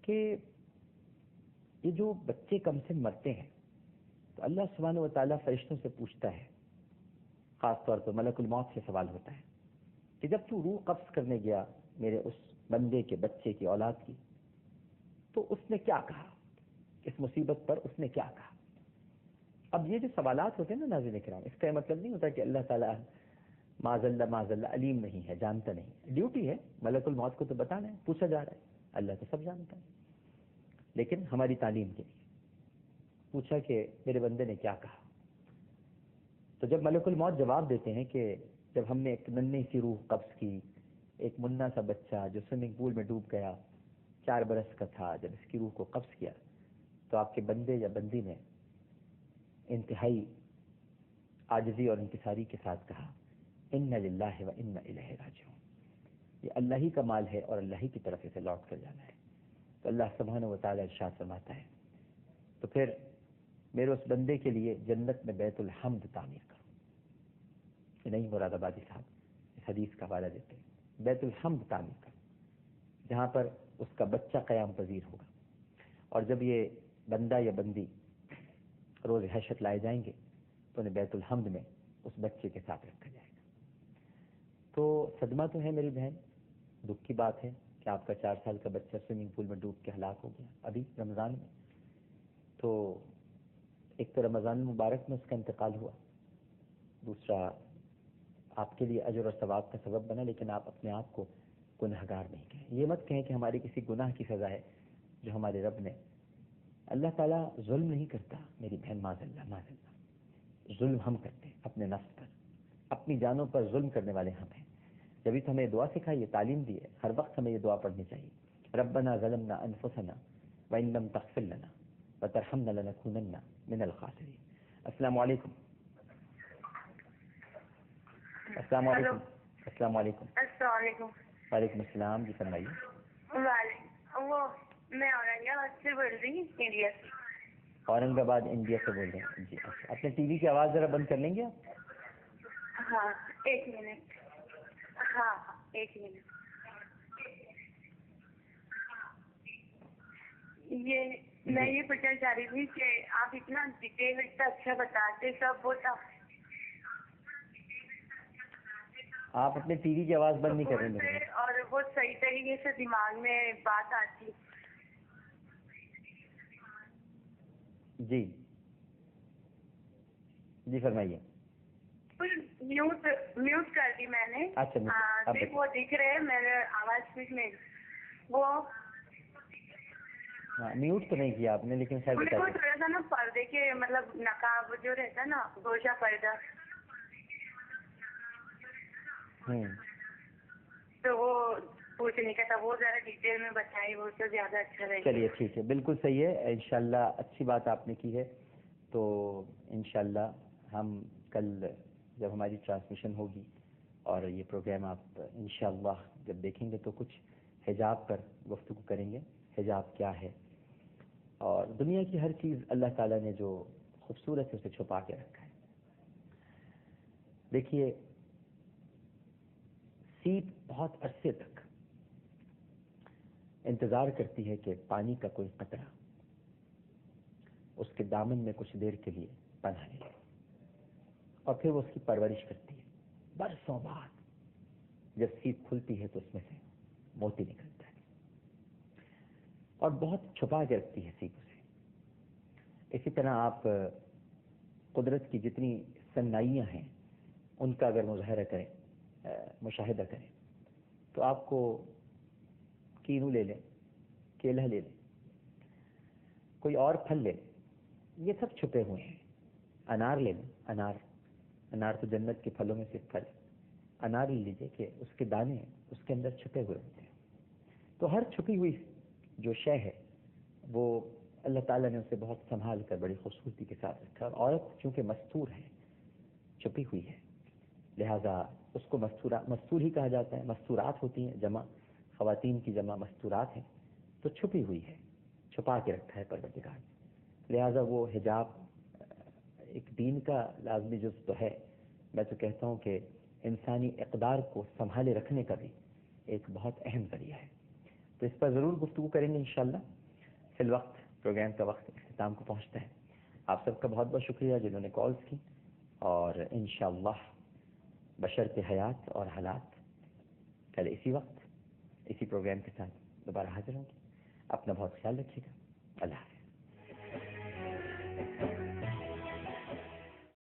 کہ یہ جو بچے کم سے مرتے ہیں تو اللہ سبحانہ و تعالیٰ فرشتوں سے پوچھتا ہے، خاص طور پر ملک الموت سے سوال ہوتا ہے کہ جب تو روح قبض کرنے گیا میرے اس بندے کے بچے کی اولاد کی تو اس نے کیا کہا، اس مصیبت پر اس نے کیا کہا۔ اب یہ جو سوالات ہوتے ہیں نا ناظرین کرام، اس کا مطلب نہیں ہوتا کہ اللہ تعالیٰ معاذ اللہ علیم نہیں ہے، جانتا نہیں، ڈیوٹی ہے ملک الموت کو تو بتانا ہے، پوچھا جا رہا ہے، اللہ تو سب جانتا ہے، لیکن ہماری تعلیم کے لیے پوچھا کہ میرے بندے نے کیا کہا۔ تو جب ملک الموت جواب دیتے ہیں کہ جب ہم نے ایک ننھی سی روح قبض کی، ایک منا سا بچہ جو سوئمنگ پول میں ڈوب گیا 4 برس کا تھا، جب اس کی روح کو قبض کیا تو آپ کے بندے یا بندی نے انتہائی عاجزی اور انکساری کے ساتھ کہا ان للہ و انا الیہ راجعون، یہ اللہ ہی کا مال ہے اور اللہ ہی کی طرف سے لوٹ کر جانا ہے۔ تو اللہ سبحانہ و تعالیٰ ارشاد فرماتا ہے تو پھر میرے اس بندے کے لیے جنت میں بیت الحمد تعمیر کرو۔ یہ نہیں مراد آبادی صاحب اس حدیث کا حوالہ دیتے ہیں، بیت الحمد تعمیر کرو جہاں پر اس کا بچہ قیام پذیر ہوگا، اور جب یہ بندہ یا بندی روز حشر لائے جائیں گے تو انہیں بیت الحمد میں اس بچے کے ساتھ رکھا جائے گا۔ تو صدمہ تو ہے میری بہن، دکھ کی بات ہے کہ آپ کا 4 سال کا بچہ سوئمنگ پول میں ڈوب کے ہلاک ہو گیا ابھی رمضان میں۔ تو ایک تو رمضان المبارک میں اس کا انتقال ہوا، دوسرا آپ کے لیے اجر اور ثواب کا سبب بنا، لیکن آپ اپنے آپ کو گنہگار نہیں کہیں۔ یہ مت کہیں کہ ہماری کسی گناہ کی سزا ہے جو ہمارے رب نے، اللہ تعالیٰ ظلم نہیں کرتا میری بہن، معاذ اللہ، ظلم ہم کرتے ہیں اپنے نفس پر، اپنی جانوں پر ظلم کرنے والے ہم ہیں۔ جبھی تو ہمیں دعا سکھائی ہے، تعلیم دی ہے، ہر وقت ہمیں یہ دعا پڑھنی چاہیے، ربنا ظلمنا انفسنا وان لم تغفر لنا وترحمنا لنکونن من الخاسرین۔ السلام علیکم۔ السلام علیکم۔ السلام علیکم۔ السلام علیکم۔ وعلیکم السلام، جی فرمائیے۔ وہ میں اورنگ آباد سے بول رہی ہوں، انڈیا سے۔ اورنگ آباد انڈیا سے بول رہے ہیں جی؟ اچھا، اپنے ٹی وی کی آواز ذرا بند کر لیں گے آپ؟ ہاں ایک منٹ، ہاں ایک منٹ۔ میں یہ پوچھنا چاہ رہی تھی کہ آپ اتنا ڈیٹیل اتنا اچھا بتاتے سب، وہ آپ اپنے ٹی وی کی آواز بند نہیں کر رہے میرے، اور وہ صحیح طریقے سے دماغ میں بات آتی۔ جی جی فرمائیے۔ میوٹ کر دی میں نے۔ اچھا وہ دکھ رہے ہیں میرے آواز میں، وہ میوٹ تو نہیں کیا آپ نے، لیکن خیر وہ تھوڑا سا نا پردے کے مطلب نقاب جو رہتا نا، گوشہ پردہ، تو وہ پوچھنے کا تھا، وہ ذرا ڈیٹیل میں بتائیے، وہ تو زیادہ اچھا رہے گا۔ چلیے ٹھیک ہے، بالکل صحیح ہے، انشاءاللہ اچھی بات آپ نے کی ہے۔ تو انشاءاللہ ہم کل جب ہماری ٹرانسمیشن ہوگی اور یہ پروگرام آپ انشاءاللہ جب دیکھیں گے تو کچھ حجاب پر گفتگو کریں گے، حجاب کیا ہے، اور دنیا کی ہر چیز اللہ تعالیٰ نے جو خوبصورت ہے اسے چھپا کے رکھا ہے۔ دیکھیے، سیپ بہت عرصے تک انتظار کرتی ہے کہ پانی کا کوئی قطرہ اس کے دامن میں کچھ دیر کے لیے پناہ لے، اور پھر وہ اس کی پرورش کرتی ہے۔ برسوں بعد جب سیپ کھلتی ہے تو اس میں سے موتی نکلتا ہے، اور بہت چھپا کے رکھتی ہے سیپ اسے۔ اسی طرح آپ قدرت کی جتنی صنائیاں ہیں ان کا اگر مظاہرہ کریں، مشاہدہ کریں، تو آپ کو کینو لے لیں، کیلا لے لیں، کوئی اور پھل لے لیں، یہ سب چھپے ہوئے ہیں۔ انار لے لیں، انار تو جنت کے پھلوں میں سے پھل، انار لے لیجیے کہ اس کے دانے اس کے اندر چھپے ہوئے ہوتے ہیں۔ تو ہر چھپی ہوئی جو شے ہے وہ اللہ تعالیٰ نے اسے بہت سنبھال کر بڑی خوبصورتی کے ساتھ رکھا، اور عورت چونکہ مستور ہے، چھپی ہوئی ہے، لہذا اس کو مستور ہی کہا جاتا ہے۔ مستورات ہوتی ہیں جمع، خواتین کی جمع مستورات ہیں، تو چھپی ہوئی ہے، چھپا کے رکھا ہے پروردگار نے۔ لہذا وہ حجاب ایک دین کا لازمی جز تو ہے، میں تو کہتا ہوں کہ انسانی اقدار کو سنبھالے رکھنے کا بھی ایک بہت اہم ذریعہ ہے۔ تو اس پر ضرور گفتگو کریں گے انشاءاللہ. فی الوقت پروگرام کا وقت اختتام کو پہنچتا ہے. آپ سب کا بہت بہت شکریہ جنہوں نے کالز کی, اور انشاءاللہ بشرط حیات اور حالات کل اسی وقت اسی پروگرام کے ساتھ دوبارہ حاضر ہوں گے. اپنا بہت خیال رکھیے گا. اللہ حافظ.